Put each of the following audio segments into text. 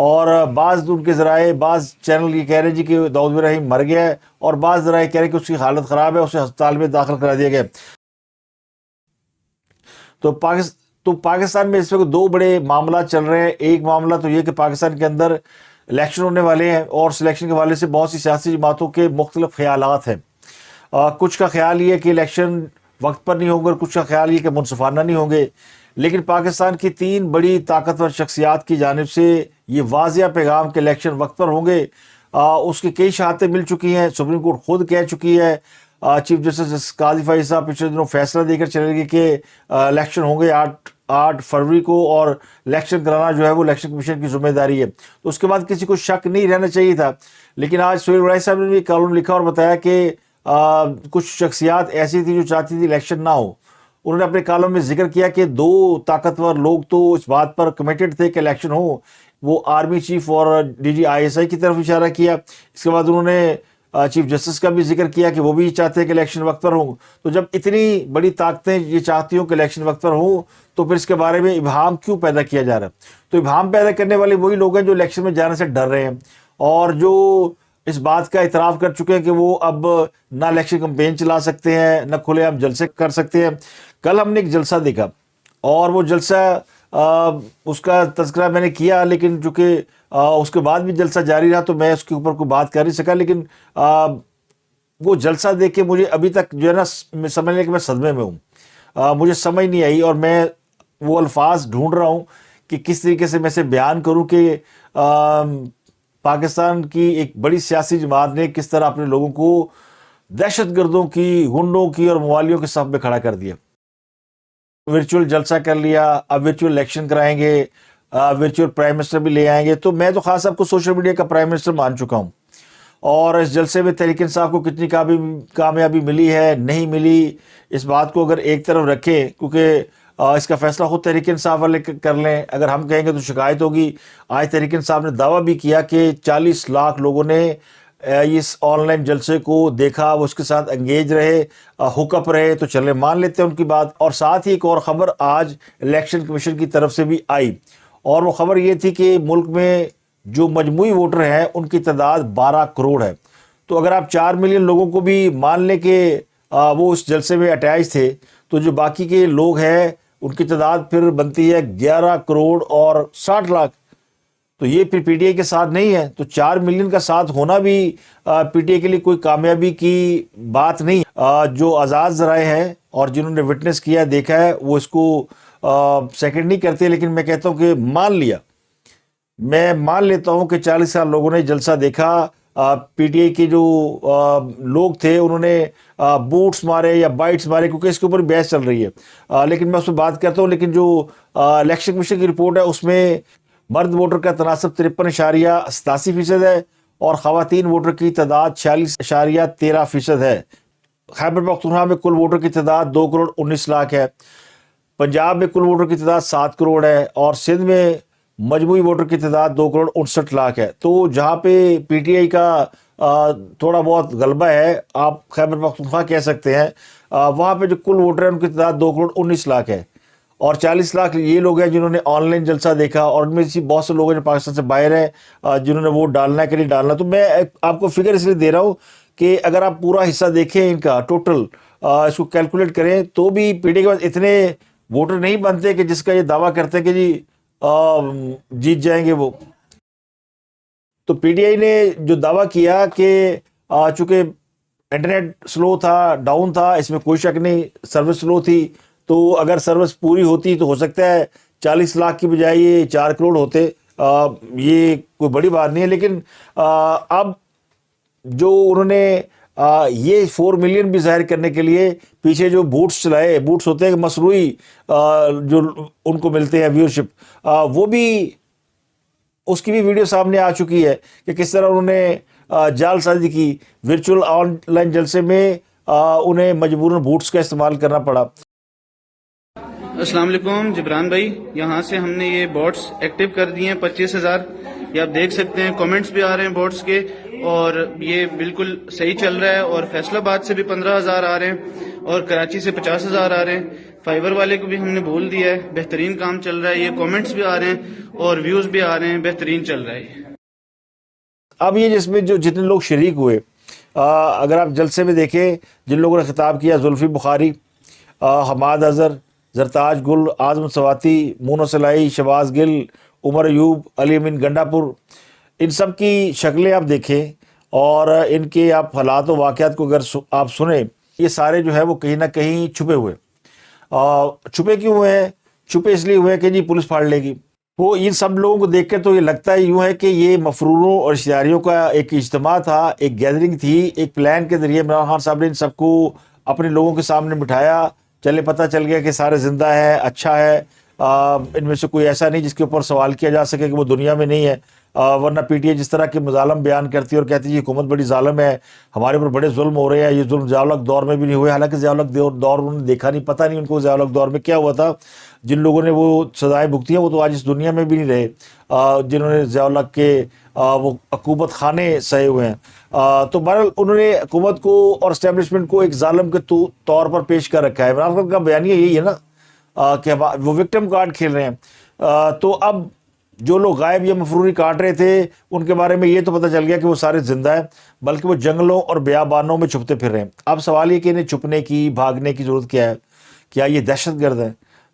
اور بعض ان کے ذرائع، بعض چینل یہ کہہ رہے ہیں جی کہ داؤد ابراہیم مر گیا ہے، اور بعض ذرائع کہہ رہے ہیں کہ اس کی حالت خراب ہے، اسے ہسپتال میں داخل کرا دیا گیا۔ تو پاکستان میں اس وقت دو بڑے معاملات چل رہے ہیں۔ ایک معاملہ تو یہ کہ پاکستان کے اندر الیکشن ہونے والے ہیں، اور سلیکشن کے حوالے سے بہت سی سیاسی جماعتوں کے مختلف خیالات ہیں۔ کچھ کا خیال یہ کہ الیکشن وقت پر نہیں ہوں گے، اور کچھ کا خیال یہ کہ منصفانہ نہیں ہوں گے، لیکن پاکستان کی تین بڑی طاقتور شخصیات کی جانب سے یہ واضح پیغام کہ الیکشن وقت پر ہوں گے، اس کی کئی شہادتیں مل چکی ہیں۔ سپریم کورٹ خود کہہ چکی ہے، چیف جسٹس قاضی فائز صاحب پچھلے دنوں فیصلہ دے کر چلے گئے کہ الیکشن ہوں گے 8 فروری کو، اور الیکشن کرانا جو ہے وہ الیکشن کمیشن کی ذمہ داری ہے۔ تو اس کے بعد کسی کو شک نہیں رہنا چاہیے تھا، لیکن آج سہیل وڑائی صاحب نے بھی کالم لکھا اور بتایا کہ کچھ شخصیات ایسی تھی جو چاہتی تھی الیکشن نہ ہو۔ انہوں نے اپنے کالم میں ذکر کیا کہ دو طاقتور لوگ تو اس بات پر کمیٹڈ تھے کہ الیکشن ہو، وہ آرمی چیف اور ڈی جی ISI کی طرف اشارہ کیا۔ اس کے بعد انہوں نے چیف جسٹس کا بھی ذکر کیا کہ وہ بھی چاہتے ہیں کہ الیکشن وقت پر ہوں۔ تو جب اتنی بڑی طاقتیں یہ چاہتی ہوں کہ الیکشن وقت پر ہوں، تو پھر اس کے بارے میں ابہام کیوں پیدا کیا جا رہا ہے؟ تو ابہام پیدا کرنے والے وہی لوگ ہیں جو الیکشن میں جانے سے ڈر رہے ہیں، اور جو اس بات کا اعتراف کر چکے ہیں کہ وہ اب نہ الیکشن کمپین چلا سکتے ہیں، نہ کھلے عام جلسے کر سکتے ہیں۔ کل ہم نے ایک جلسہ دیکھا، اور وہ جلسہ اس کا تذکرہ میں نے کیا، لیکن چونکہ اس کے بعد بھی جلسہ جاری رہا تو میں اس کے اوپر کوئی بات کر نہیں سکا، لیکن وہ جلسہ دیکھ کے مجھے ابھی تک جو ہے نا سمجھ لیں کہ میں صدمے میں ہوں۔ مجھے سمجھ نہیں آئی، اور میں وہ الفاظ ڈھونڈ رہا ہوں کہ کس طریقے سے میں اسے بیان کروں کہ پاکستان کی ایک بڑی سیاسی جماعت نے کس طرح اپنے لوگوں کو دہشت گردوں کی، گنڈوں کی اور موالیوں کے صف میں کھڑا کر دیا۔ ورچوئل جلسہ کر لیا، اب ورچوئل الیکشن کرائیں گے، ورچوئل پرائم منسٹر بھی لے آئیں گے۔ تو میں تو خاص آپ کو سوشل میڈیا کا پرائم منسٹر مان چکا ہوں، اور اس جلسے میں تحریک انصاف کو کتنی کامیابی ملی ہے، نہیں ملی، اس بات کو اگر ایک طرف رکھیں، کیونکہ اس کا فیصلہ خود تحریک انصاف والے کر لیں۔ اگر ہم کہیں گے تو شکایت ہوگی۔ آج تحریک انصاف نے دعویٰ بھی کیا کہ 40 لاکھ لوگوں نے اس آن لائن جلسے کو دیکھا، وہ اس کے ساتھ انگیج رہے، ہک اپ رہے، تو چلے مان لیتے ہیں ان کی بات۔ اور ساتھ ہی ایک اور خبر آج الیکشن کمیشن کی طرف سے بھی آئی، اور وہ خبر یہ تھی کہ ملک میں جو مجموعی ووٹر ہیں ان کی تعداد 12 کروڑ ہے۔ تو اگر آپ 4 ملین لوگوں کو بھی مان لیں کہ وہ اس جلسے میں اٹیچ تھے، تو جو باقی کے لوگ ہیں ان کی تعداد پھر بنتی ہے 11 کروڑ اور 60 لاکھ۔ تو یہ پھر پی ٹی آئی کے ساتھ نہیں ہے، تو 4 ملین کا ساتھ ہونا بھی پی ٹی آئی کے لیے کوئی کامیابی کی بات نہیں۔ جو آزاد ذرائع ہیں اور جنہوں نے وٹنس کیا، دیکھا ہے، وہ اس کو سیکنڈ نہیں کرتے، لیکن میں کہتا ہوں کہ میں مان لیتا ہوں کہ 40 سال لوگوں نے جلسہ دیکھا۔ پی ٹی آئی کے جو لوگ تھے انہوں نے بوٹس مارے یا بائٹس مارے، کیونکہ اس کے اوپر بحث چل رہی ہے، لیکن میں اس پہ بات کرتا ہوں۔ لیکن جو الیکشن کمیشن کی رپورٹ ہے اس میں مرد ووٹر کا تناسب 53.87% ہے، اور خواتین ووٹر کی تعداد 46.13% ہے۔ خیبر پختونخوا میں کل ووٹر کی تعداد 2 کروڑ 19 لاکھ ہے، پنجاب میں کل ووٹر کی تعداد 7 کروڑ ہے، اور سندھ میں مجموعی ووٹر کی تعداد 2 کروڑ 69 لاکھ ہے۔ تو جہاں پہ پی ٹی آئی کا تھوڑا بہت غلبہ ہے، آپ خیبر پختونخوا کہہ سکتے ہیں، وہاں پہ جو کل ووٹر ہیں ان کی تعداد 2 کروڑ 19 لاکھ ہے، اور 40 لاکھ یہ لوگ ہیں جنہوں نے آن لائن جلسہ دیکھا، اور ان میں سے بہت سے لوگ ہیں جو پاکستان سے باہر ہیں جنہوں نے ووٹ ڈالنا ہے کہ نہیں ڈالنا۔ تو میں آپ کو فگر اس لیے دے رہا ہوں کہ اگر آپ پورا حصہ دیکھیں ان کا ٹوٹل، اس کو کیلکولیٹ کریں، تو بھی پی ٹی آئی کے پاس اتنے ووٹر نہیں بنتے کہ جس کا یہ دعویٰ کرتے ہیں کہ جی جیت جائیں گے وہ۔ تو پی ٹی آئی نے جو دعویٰ کیا کہ چونکہ انٹرنیٹ سلو تھا، ڈاؤن تھا، اس میں کوئی شک نہیں، سروس سلو تھی، تو اگر سروس پوری ہوتی تو ہو سکتا ہے 40 لاکھ کی بجائے یہ 4 کروڑ ہوتے، یہ کوئی بڑی بات نہیں ہے۔ لیکن اب جو انہوں نے یہ 4 ملین بھی ظاہر کرنے کے لیے پیچھے جو بوٹس چلائے، بوٹس ہوتے ہیں مصنوعی جو ان کو ملتے ہیں ویورشپ، وہ بھی اس کی بھی ویڈیو سامنے آ چکی ہے کہ کس طرح انہوں نے جال سازی کی۔ ورچوئل آن لائن جلسے میں انہیں مجبوراً بوٹس کا استعمال کرنا پڑا۔ السلام علیکم جبران بھائی، یہاں سے ہم نے یہ بوٹس ایکٹیو کر دیے ہیں 25,000، یہ آپ دیکھ سکتے ہیں، کامنٹس بھی آ رہے ہیں بوٹس کے، اور یہ بالکل صحیح چل رہا ہے، اور فیصل آباد سے بھی 15,000 آ رہے ہیں، اور کراچی سے 50,000 آ رہے ہیں. فائبر والے کو بھی ہم نے بول دیا ہے, بہترین کام چل رہا ہے, یہ کامنٹس بھی آ رہے ہیں اور ویوز بھی آ رہے ہیں, بہترین چل رہا ہے. اب یہ جس میں جو جتنے لوگ شریک ہوئے, اگر آپ جلسے میں دیکھیں جن لوگوں نے خطاب کیا, زلفی بخاری, حماد اظہر, زرتاج گل, اعظم سواتی, مونو سلائی, شہباز گل, عمر ایوب, علی امین گنڈا پور, ان سب کی شکلیں آپ دیکھیں اور ان کے آپ حالات و واقعات کو اگر آپ سنیں, یہ سارے جو ہے وہ کہیں نہ کہیں چھپے ہوئے. چھپے کیوں ہوئے ہیں؟ چھپے اس لیے ہوئے ہیں کہ جی پولیس پھاڑ لے گی. وہ ان سب لوگوں کو دیکھ کے تو یہ لگتا ہے یوں ہے کہ یہ مفروروں اور اشتہاریوں کا ایک اجتماع تھا, ایک گیدرنگ تھی, ایک پلان کے ذریعے عمران خان صاحب نے ان سب کو اپنے لوگوں کے سامنے بٹھایا. چلے پتہ چل گیا کہ سارے زندہ ہے, اچھا ہے, ان میں سے کوئی ایسا نہیں جس کے اوپر سوال کیا جا سکے کہ وہ دنیا میں نہیں ہے. ورنہ پی ٹی اے جس طرح کے مظالم بیان کرتی ہے اور کہتی ہے یہ حکومت بڑی ظالم ہے, ہمارے اوپر بڑے ظلم ہو رہے ہیں, یہ ظلم ضیاء الحق دور میں بھی نہیں ہوئے. حالانکہ ضیاء الحق دور انہوں نے دیکھا نہیں, پتہ نہیں ان کو ضیاء الحق دور میں کیا ہوا تھا. جن لوگوں نے وہ سزائیں بھگتی ہیں وہ تو آج اس دنیا میں بھی نہیں رہے, جنہوں نے ضیاء الحق کے وہ عقوبت خانے سہے ہوئے ہیں. تو بہرحال انہوں نے حکومت کو اور اسٹیبلشمنٹ کو ایک ظالم کے طور پر پیش کر رکھا ہے. عمران خان کا بیانیہ یہی ہے نا کہ وہ وکٹم کارڈ کھیل رہے ہیں. تو اب جو لوگ غائب یا مفروری کاٹ رہے تھے ان کے بارے میں یہ تو پتہ چل گیا کہ وہ سارے زندہ ہیں, بلکہ وہ جنگلوں اور بیابانوں میں چھپتے پھر رہے ہیں. اب سوال یہ کہ انہیں چھپنے کی, بھاگنے کی ضرورت کیا ہے؟ کیا یہ دہشت گرد ہیں؟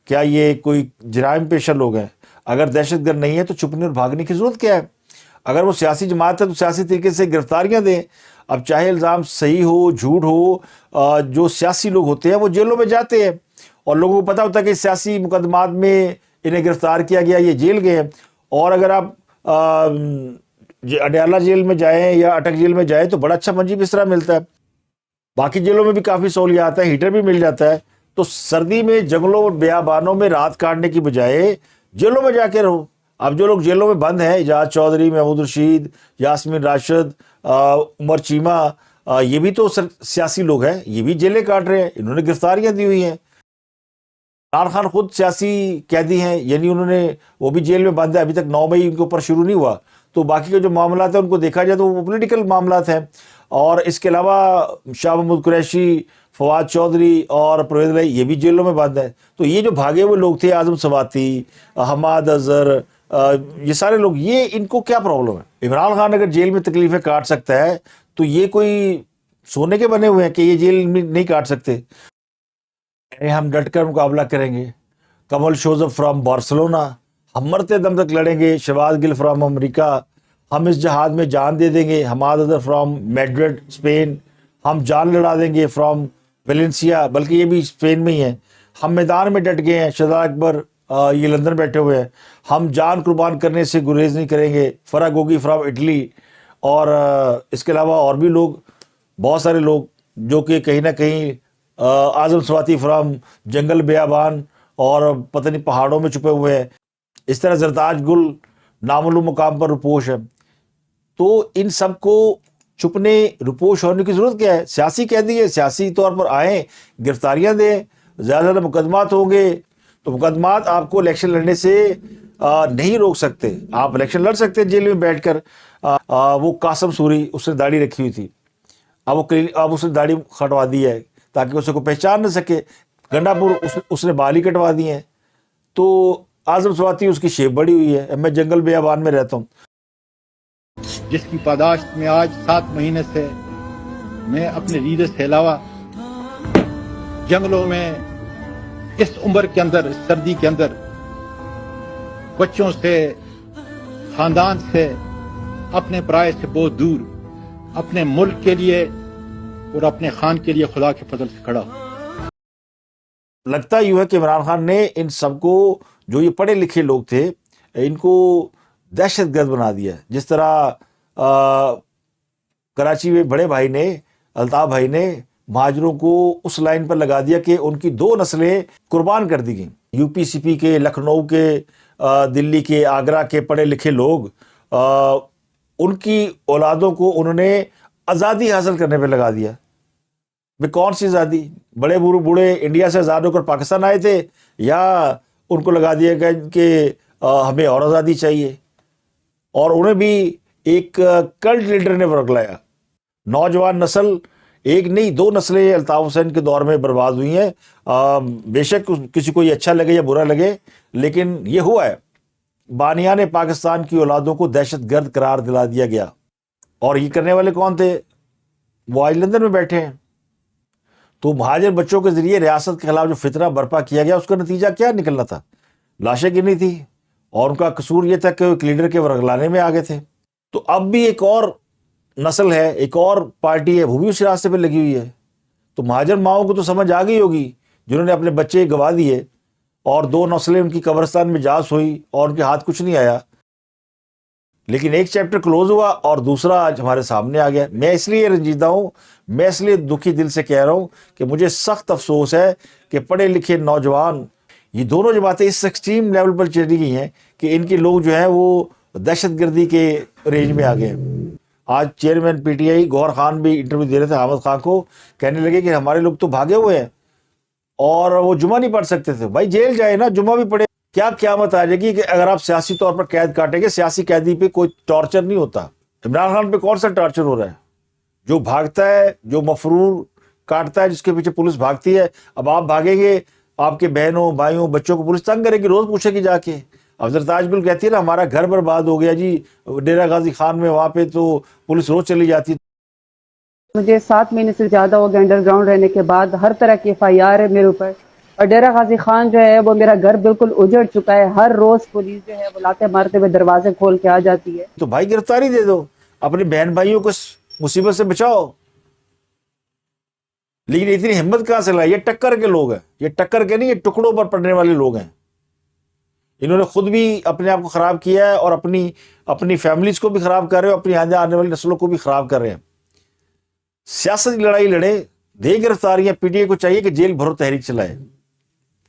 کیا یہ کوئی جرائم پیشہ لوگ ہیں؟ اگر دہشت گرد نہیں ہے تو چھپنے اور بھاگنے کی ضرورت کیا ہے؟ اگر وہ سیاسی جماعت ہے تو سیاسی طریقے سے گرفتاریاں دیں. اب چاہے الزام صحیح ہو جھوٹ ہو, جو سیاسی لوگ ہوتے ہیں وہ جیلوں میں جاتے ہیں اور لوگوں کو پتہ ہوتا ہے کہ سیاسی مقدمات میں انہیں گرفتار کیا گیا, یہ جیل گئے. اور اگر آپ اڈیالہ جیل میں جائیں یا اٹک جیل میں جائیں تو بڑا اچھا منجی بسترا ملتا ہے. باقی جیلوں میں بھی کافی سہولیات ہیں, ہیٹر بھی مل جاتا ہے. تو سردی میں جنگلوں اور بیابانوں میں رات کاٹنے کی بجائے جیلوں میں جا کے رہو. اب جو لوگ جیلوں میں بند ہیں, اعجاز چودھری, محمود رشید, یاسمین راشد, عمر چیمہ, یہ بھی تو سیاسی لوگ ہیں, یہ بھی جیلیں کاٹ رہے ہیں, انہوں نے گرفتاریاں دی ہوئی ہیں. عمران خان خود سیاسی قیدی ہیں, یعنی انہوں نے وہ بھی جیل میں بند ہے, ابھی تک 9 مئی ان کے اوپر شروع نہیں ہوا. تو باقی کے جو معاملات ہیں ان کو دیکھا جائے تو وہ پولیٹیکل معاملات ہیں. اور اس کے علاوہ شاہ محمود قریشی, فواد چودھری اور پرویز الہی یہ بھی جیلوں میں بند ہیں. تو یہ جو بھاگے ہوئے لوگ تھے, اعظم سواتی, حماد اظہر, یہ سارے لوگ, یہ ان کو کیا پرابلم ہے؟ عمران خان اگر جیل میں تکلیفیں کاٹ سکتا ہے تو یہ کوئی سونے کے بنے ہوئے ہیں کہ یہ جیل میں نہیں کاٹ سکتے؟ ہم ڈٹ کر مقابلہ کریں گے. کمل شوزف فرام بارسلونا, ہم مرتے دم تک لڑیں گے. شہباز گل فرام امریکہ, ہم اس جہاد میں جان دے دیں گے. Hammad Azhar from Madrid Spain, ہم جان لڑا دیں گے. فرام ویلنسیا, بلکہ یہ بھی اسپین میں ہی ہیں. ہم میدان میں ڈٹ گئے ہیں. شہزاد اکبر یہ لندن بیٹھے ہوئے ہیں, ہم جان قربان کرنے سے گریز نہیں کریں گے. فرا گوگی فرام اٹلی, اور اس کے علاوہ اور بھی لوگ, بہت سارے لوگ جو کہ کہیں نہ کہیں, اعظم سواتی فرام جنگل بیابان اور پتہ نہیں پہاڑوں میں چھپے ہوئے ہیں. اس طرح زرتاج گل نامعلوم مقام پر رپوش ہے. تو ان سب کو چھپنے رپوش ہونے کی ضرورت کیا ہے؟ سیاسی قیدی ہے, سیاسی طور پر آئیں, گرفتاریاں دیں. زیادہ مقدمات ہوں گے تو مقدمات آپ کو الیکشن لڑنے سے نہیں روک سکتے. آپ الیکشن لڑ سکتے ہیں جیل میں بیٹھ کر. وہ قاسم سوری, اس نے داڑھی رکھی ہوئی تھی, اب اس نے داڑھی کھٹوا دی ہے تاکہ اسے کو پہچان نہ سکے. گنڈا پور اس نے بال ہی کٹوا دی ہیں. تو اعظم سواتی اس کی شیپ بڑی ہوئی ہے. میں جنگل بیابان میں رہتا ہوں. جس کی پاداشت میں آج 7 مہینے سے میں اپنے ریزے سے علاوہ جنگلوں میں اس عمر کے اندر, اس سردی کے اندر, بچوں سے, خاندان سے, اپنے پرائے سے بہت دور, اپنے ملک کے لیے اور اپنے خان کے لیے خدا کے فضل سے کھڑا ہوں. لگتا یوں ہے کہ عمران خان نے ان سب کو, جو یہ پڑھے لکھے لوگ تھے, ان کو دہشت گرد بنا دیا. جس طرح کراچی میں بڑے بھائی نے, الطاف بھائی نے, مہاجروں کو اس لائن پر لگا دیا کہ ان کی 2 نسلیں قربان کر دی گئیں. یو پی سی پی کے, لکھنؤ کے, دلی کے, آگرہ کے پڑھے لکھے لوگ, ان کی اولادوں کو انہوں نے آزادی حاصل کرنے پہ لگا دیا. میں کون سی آزادی؟ بڑے بوڑھے انڈیا سے آزاد ہو کر پاکستان آئے تھے, یا ان کو لگا دیا گیا کہ ہمیں اور آزادی چاہیے؟ اور انہیں بھی ایک کلٹ لیڈر نے ورگلایا. نوجوان نسل ایک نہیں 2 نسلیں الطاف حسین کے دور میں برباد ہوئی ہیں. بے شک کسی کو یہ اچھا لگے یا برا لگے، لیکن یہ ہوا ہے. بانیان پاکستان کی اولادوں کو دہشت گرد قرار دلا دیا گیا. اور یہ کرنے والے کون تھے؟ وہ آج لندن میں بیٹھے ہیں. تو مہاجر بچوں کے ذریعے ریاست کے خلاف جو فتنہ برپا کیا گیا، اس کا نتیجہ کیا نکلنا تھا؟ لاشیں گرنی تھی. اور ان کا قصور یہ تھا کہ وہ ایک لیڈر کے ورگلانے میں آگے تھے. تو اب بھی ایک اور نسل ہے، ایک اور پارٹی ہے، وہ بھی اس راستے پہ لگی ہوئی ہے. تو مہاجر ماؤں کو تو سمجھ آ گئی ہوگی جنہوں نے اپنے بچے گوا دیے اور 2 نسلیں ان کی قبرستان میں جاس ہوئی اور ان کے ہاتھ کچھ نہیں آیا. لیکن ایک چیپٹر کلوز ہوا اور دوسرا آج ہمارے سامنے آ گیا. میں اس لیے رنجیدہ ہوں، میں اس لیے دکھی دل سے کہہ رہا ہوں کہ مجھے سخت افسوس ہے کہ پڑھے لکھے نوجوان، یہ دونوں جماعتیں اس ایکسٹریم لیول پر چلی گئی ہیں کہ ان کے لوگ جو ہیں وہ دہشت گردی کے رینج میں آ گئے ہیں. آج چیئرمین پی ٹی آئی گوہر خان بھی انٹرویو دے رہے تھے حامد خان کو، کہنے لگے کہ ہمارے لوگ تو بھاگے ہوئے ہیں اور وہ جمعہ نہیں پڑھ سکتے تھے. بھائی جیل جائے نا، جمعہ بھی پڑھے. کیا قیامت آ جائے گی کہ اگر آپ سیاسی طور پر قید کاٹیں گے؟ سیاسی قیدی پہ کوئی ٹارچر نہیں ہوتا. عمران خان پہ کون سا ٹارچر ہو رہا ہے؟ جو بھاگتا ہے، جو مفرور کاٹتا ہے، جس کے پیچھے پولیس بھاگتی ہے. اب آپ بھاگیں گے، آپ کے بہنوں بھائیوں بچوں کو پولیس تنگ کرے گی، روز پوچھے گی جا کے. حضرت تاج گل کہتی ہے نا ہمارا گھر برباد ہو گیا جی ڈیرہ غازی خان میں، وہاں پہ تو پولیس روز چلی جاتی. مجھے 7 مہینے سے زیادہ ہو گئے انڈر گراؤنڈ رہنے کے بعد. ہر طرح کی FIR ہے میرے اوپر. اور ڈیرہ غازی خان جو ہے وہ میرا گھر بالکل اجڑ چکا ہے. ہر روز پولیس جو ہے وہ لاتے مارتے ہوئے دروازے کھول کے آ جاتی ہے. تو بھائی گرفتاری دے دو، اپنے بہن بھائیوں کو اس مصیبت سے بچاؤ. لیکن اتنی ہمت کہاں سے لائی؟ یہ ٹکر کے لوگ ہیں، یہ ٹکر کے نہیں، یہ ٹکڑوں پر پڑنے والے لوگ ہیں. انہوں نے خود بھی اپنے آپ کو خراب کیا ہے اور اپنی فیملیز کو بھی خراب کر رہے ہیں، اپنی آنے والی نسلوں کو بھی خراب کر رہے ہیں. سیاست کی لڑائی لڑے، دے گرفتاریاں. پی ٹی آئی کو چاہیے کہ جیل بھرو تحریک چلائے.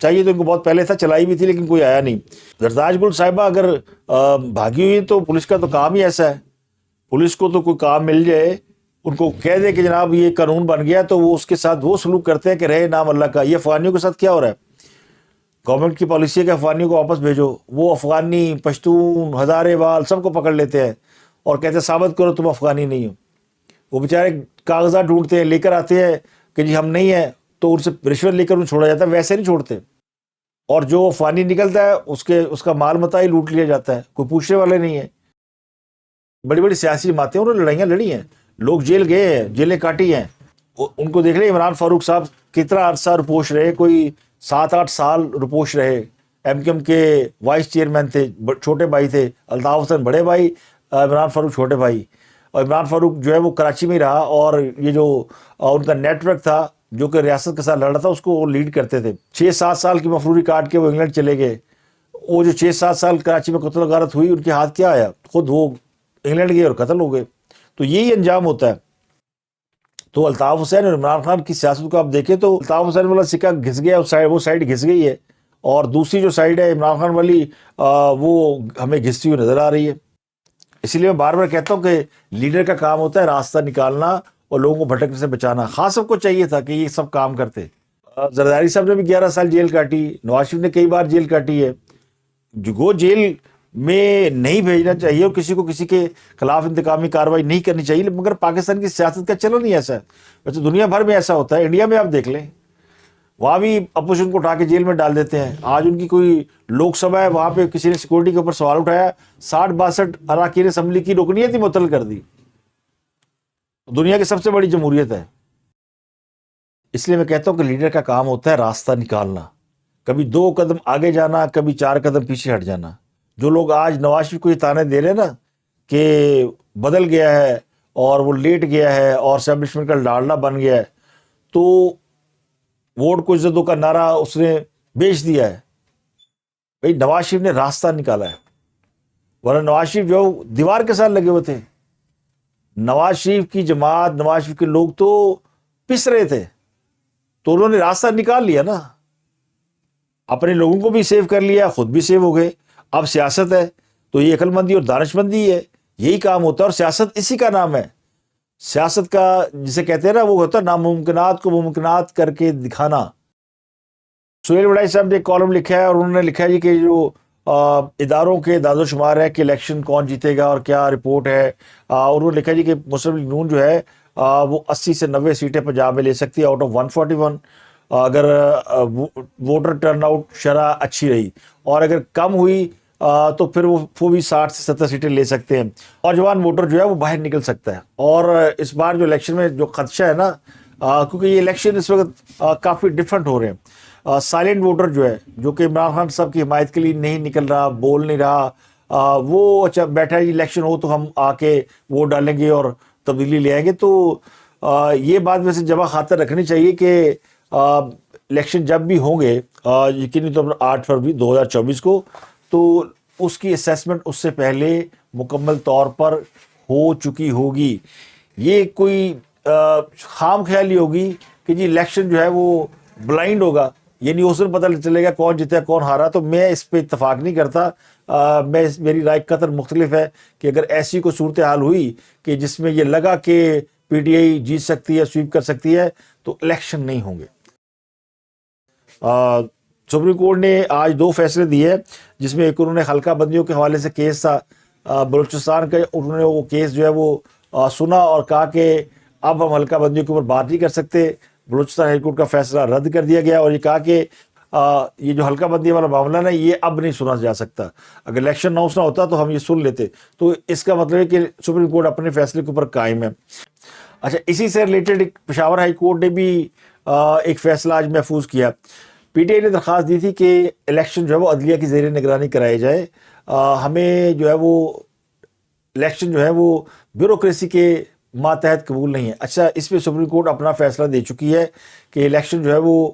چاہیے تو ان کو بہت پہلے تھا، چلائی بھی تھی لیکن کوئی آیا نہیں. زرتاج گل صاحبہ اگر بھاگی ہوئی تو پولیس کا تو کام ہی ایسا ہے. پولیس کو تو کوئی کام مل جائے، ان کو کہہ دے کہ جناب یہ قانون بن گیا، تو وہ اس کے ساتھ وہ سلوک کرتے ہیں کہ رہے نام اللہ کا. یہ افغانیوں کے ساتھ کیا ہو رہا ہے؟ گورنمنٹ کی پالیسی ہے کہ افغانیوں کو واپس بھیجو. وہ افغانی، پشتون، ہزارے وال سب کو پکڑ لیتے ہیں اور کہتے ہیں ثابت کرو تم افغانی نہیں ہو. وہ بیچارے کاغذات ڈھونڈتے ہیں، لے کر آتے ہیں کہ جی ہم نہیں ہیں، تو ان سے رشوت لے کر انہیں چھوڑا جاتا ہے. ویسے نہیں چھوڑتے. اور جو افغانی نکلتا ہے اس کا مال متاع ہی لوٹ لیا جاتا ہے، کوئی پوچھنے والے نہیں ہیں. بڑی بڑی سیاسی جماعتیں انہوں نے لڑائیاں لڑی ہیں، لوگ جیل گئے ہیں، جیلیں کاٹی ہیں. ان کو دیکھ لیں عمران فاروق صاحب کتنا عرصہ رپوش رہے، کوئی 7-8 سال رپوش رہے. MKM کے وائس چیئرمین تھے، چھوٹے بھائی تھے. الطاف حسین بڑے بھائی، عمران فاروق چھوٹے بھائی. اور عمران فاروق جو ہے وہ کراچی میں ہی رہا، اور یہ جو ان کا نیٹ ورک تھا جو کہ ریاست کے ساتھ لڑ رہا تھا، اس کو وہ لیڈ کرتے تھے. 6-7 سال کی مفروری کاٹ کے وہ انگلینڈ چلے گئے. وہ جو 6-7 سال کراچی میں قتل و غارت ہوئی، ان کے ہاتھ کیا آیا؟ خود وہ انگلینڈ گئے اور قتل ہو گئے. تو یہی انجام ہوتا ہے. تو الطاف حسین اور عمران خان کی سیاست کو آپ دیکھیں تو الطاف حسین والا سکہ گھس گیا، وہ سائڈ گھس گئی ہے، اور دوسری جو سائڈ ہے عمران خان والی وہ ہمیں گھستی ہوئی نظر آ رہی ہے. اس لیے میں بار بار کہتا ہوں کہ لیڈر کا کام ہوتا ہے راستہ نکالنا اور لوگوں کو بھٹکنے سے بچانا. خاص سب کو چاہیے تھا کہ یہ سب کام کرتے. زرداری صاحب نے بھی 11 سال جیل کاٹی، نواز شریف نے کئی بار جیل کاٹی ہے. جو جیل میں نہیں بھیجنا چاہیے اور کسی کو کسی کے خلاف انتقامی کارروائی نہیں کرنی چاہیے، مگر پاکستان کی سیاست کا چلن ہی ایسا ہے. ویسے دنیا بھر میں ایسا ہوتا ہے. انڈیا میں آپ دیکھ لیں، وہاں بھی اپوزیشن کو اٹھا کے جیل میں ڈال دیتے ہیں. آج ان کی کوئی لوک سبھا ہے، وہاں پہ کسی نے سیکورٹی کے اوپر سوال اٹھایا، 60-62 اراکین اسمبلی کی رکنیت ہی معطل کر دی. دنیا کی سب سے بڑی جمہوریت ہے. اس لیے میں کہتا ہوں کہ لیڈر کا کام ہوتا ہے راستہ نکالنا، کبھی 2 قدم آگے جانا، کبھی 4 قدم پیچھے ہٹ جانا. جو لوگ آج نواز شریف کو یہ تانے دے رہے ہیں نا کہ بدل گیا ہے اور وہ لیٹ گیا ہے اور اسٹیبلشمنٹ کا لاڈلا بن گیا ہے، تو ووٹ کو عزتوں کا نعرہ اس نے بیچ دیا ہے. بھائی نواز شریف نے راستہ نکالا ہے، ورنہ نواز شریف جو دیوار کے ساتھ لگے ہوئے تھے. نواز شریف کی جماعت، نواز شریف کے لوگ تو پس رہے تھے، تو انہوں نے راستہ نکال لیا نا، اپنے لوگوں کو بھی سیو کر لیا، خود بھی سیو ہو گئے. اب سیاست ہے تو یہ عقل مندی اور دانش مندی ہے، یہی کام ہوتا ہے. اور سیاست اسی کا نام ہے. سیاست کا جسے کہتے ہیں نا، وہ ہوتا ہے ناممکنات کو ممکنات کر کے دکھانا. سہیل وڑائی صاحب نے ایک کالم لکھا ہے اور انہوں نے لکھا ہے جی کہ جو اداروں کے داد و شمار ہے کہ الیکشن کون جیتے گا اور کیا رپورٹ ہے. انہوں نے لکھا جی کہ مسلم لیگ نون جو ہے وہ 80 سے 90 سیٹیں پنجاب میں لے سکتی ہے آؤٹ آف 141، اگر ووٹر ٹرن آؤٹ شرح اچھی رہی، اور اگر کم ہوئی تو پھر وہ بھی 60 سے 70 سیٹیں لے سکتے ہیں، نوجوان ووٹر جو ہے وہ باہر نکل سکتا ہے۔ اور اس بار جو الیکشن میں جو خدشہ ہے نا، کیونکہ یہ الیکشن اس وقت کافی ڈفرینٹ ہو رہے ہیں، سائلنٹ ووٹر جو ہے، جو کہ عمران خان صاحب کی حمایت کے لیے نہیں نکل رہا، بول نہیں رہا، وہ اچھا بیٹھا ہے الیکشن ہو تو ہم آ کے ووٹ ڈالیں گے اور تبدیلی لے آئیں گے۔ تو یہ بات ویسے جمع خاطر رکھنی چاہیے کہ الیکشن جب بھی ہوں گے یقینی طور پر 8 فروری 2024 کو، تو اس کی اسیسمنٹ اس سے پہلے مکمل طور پر ہو چکی ہوگی۔ یہ کوئی خام خیالی ہوگی کہ جی الیکشن جو ہے وہ بلائنڈ ہوگا، یعنی اس دن پتہ چلے گا کون جیتا کون ہارا، تو میں اس پہ اتفاق نہیں کرتا۔ میری رائے قطر مختلف ہے کہ اگر ایسی کوئی صورتحال ہوئی کہ جس میں یہ لگا کہ پی ٹی آئی جیت سکتی ہے، سویپ کر سکتی ہے، تو الیکشن نہیں ہوں گے۔ سپریم کورٹ نے آج 2 فیصلے دیے، جس میں ایک انہوں نے حلقہ بندیوں کے حوالے سے کیس تھا بلوچستان کا، انہوں نے وہ کیس جو ہے وہ سنا اور کہا کہ اب ہم حلقہ بندیوں کے اوپر بات نہیں کر سکتے۔ بلوچستان ہائی کورٹ کا فیصلہ رد کر دیا گیا اور یہ کہا کہ یہ جو حلقہ بندی والا معاملہ نا، یہ اب نہیں سنا جا سکتا، اگر الیکشن نہ ہوتا تو ہم یہ سن لیتے۔ تو اس کا مطلب ہے کہ سپریم کورٹ اپنے فیصلے کے اوپر قائم ہے۔ اچھا، اسی سے ریلیٹڈ پشاور ہائی کورٹ نے بھی ایک فیصلہ آج محفوظ کیا۔ پی ٹی آئی نے درخواست دی تھی کہ الیکشن جو ہے وہ عدلیہ کی زیر نگرانی کرائے جائے، ہمیں جو ہے وہ الیکشن جو ہے وہ بیوروکریسی کے ماتحت قبول نہیں ہے۔ اچھا، اس پہ سپریم کورٹ اپنا فیصلہ دے چکی ہے کہ الیکشن جو ہے وہ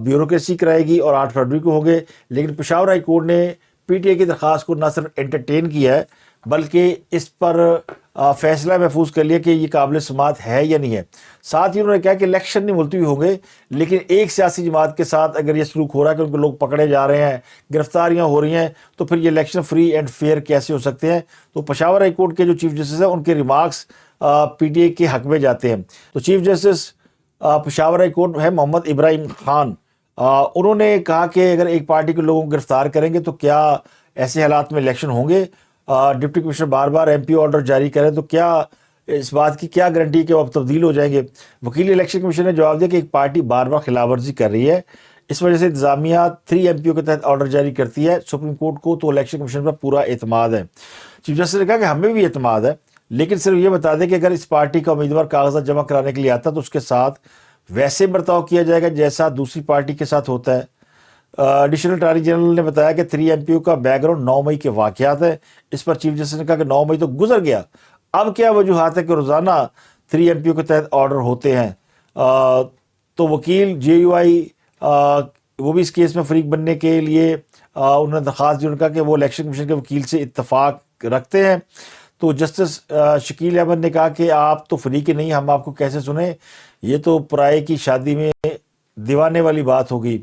بیوروکریسی کرائے گی اور 8 فروری کو ہوں گے، لیکن پشاور ہائی کورٹ نے پی ٹی آئی کی درخواست کو نہ صرف انٹرٹین کیا ہے بلکہ اس پر فیصلہ محفوظ کر لیا کہ یہ قابل سماعت ہے یا نہیں ہے۔ ساتھ ہی انہوں نے کہا کہ الیکشن نہیں ملتوی ہوں گے، لیکن ایک سیاسی جماعت کے ساتھ اگر یہ سلوک ہو رہا ہے کہ ان کو لوگ پکڑے جا رہے ہیں، گرفتاریاں ہو رہی ہیں، تو پھر یہ الیکشن فری اینڈ فیئر کیسے ہو سکتے ہیں؟ تو پشاور ہائی کورٹ کے جو چیف جسٹس ہیں ان کے ریمارکس پی ٹی آئی کے حق میں جاتے ہیں۔ تو chief justice Peshawar high court ہے محمد ابراہیم خان، انہوں نے کہا کہ اگر ایک پارٹی کے لوگوں کو گرفتار کریں گے تو کیا ایسے حالات میں الیکشن ہوں گے؟ ڈپٹی کمشنر بار بار ایم پی آرڈر جاری کریں تو کیا اس بات کی کیا گارنٹی کہ وہ اب تبدیل ہو جائیں گے؟ وکیل الیکشن کمیشن نے جواب دیا کہ ایک پارٹی بار بار خلاف ورزی کر رہی ہے، اس وجہ سے انتظامیہ 3 ایم پی او کے تحت آرڈر جاری کرتی ہے سپریم کورٹ کو، تو الیکشن کمیشن پر پورا اعتماد ہے۔ چیف جسٹس نے کہا کہ ہمیں بھی اعتماد ہے، لیکن صرف یہ بتا دیں کہ اگر اس پارٹی کا امیدوار کاغذات جمع کرانے کے لیے آتا تو اس کے ساتھ ویسے برتاؤ کیا جائے گا جیسا دوسری پارٹی کے ساتھ ہوتا ہے۔ ایڈیشنل اٹارنی جنرل نے بتایا کہ 3 ایم پی او کا بیک گراؤنڈ 9 مئی کے واقعات ہے۔ اس پر چیف جسٹس نے کہا کہ 9 مئی تو گزر گیا، اب کیا وجوہات ہے کہ روزانہ 3 ایم پی او کے تحت آرڈر ہوتے ہیں؟ تو وکیل جے یو آئی وہ بھی اس کیس میں فریق بننے کے لیے انہوں نے درخواست دی، انہوں نے کہا کہ وہ الیکشن کمیشن کے وکیل سے اتفاق رکھتے ہیں۔ تو جسٹس شکیل احمد نے کہا کہ آپ تو فریق نہیں، ہم آپ کو کیسے سنیں؟ یہ تو پرائے کی شادی میں دیوانے والی بات ہوگی۔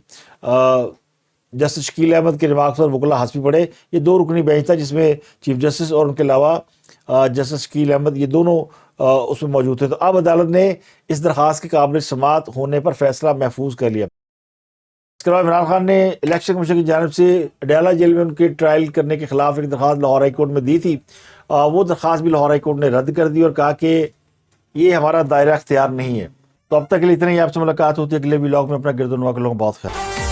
جسٹس شکیل احمد کے ریمارکس پر وکلا ہنس بھی پڑے۔ یہ 2 رکنی بینچ تھا جس میں چیف جسٹس اور ان کے علاوہ جسٹس شکیل احمد، یہ دونوں اس میں موجود تھے۔ تو اب عدالت نے اس درخواست کے قابل سماعت ہونے پر فیصلہ محفوظ کر لیا۔ اس کے علاوہ عمران خان نے الیکشن کمیشن کی جانب سے اڈیالہ جیل میں ان کے ٹرائل کرنے کے خلاف ایک درخواست لاہور ہائی کورٹ میں دی تھی، وہ درخواست بھی لاہور ہائی کورٹ نے رد کر دی اور کہا کہ یہ ہمارا دائرہ اختیار نہیں ہے۔ تو اب تک کے لیے اتنا ہی، آپ سے ملاقات ہوتی ہے اگلے ولاگ میں۔ اپنا گرد و نواح کے لوگوں بہت خیال۔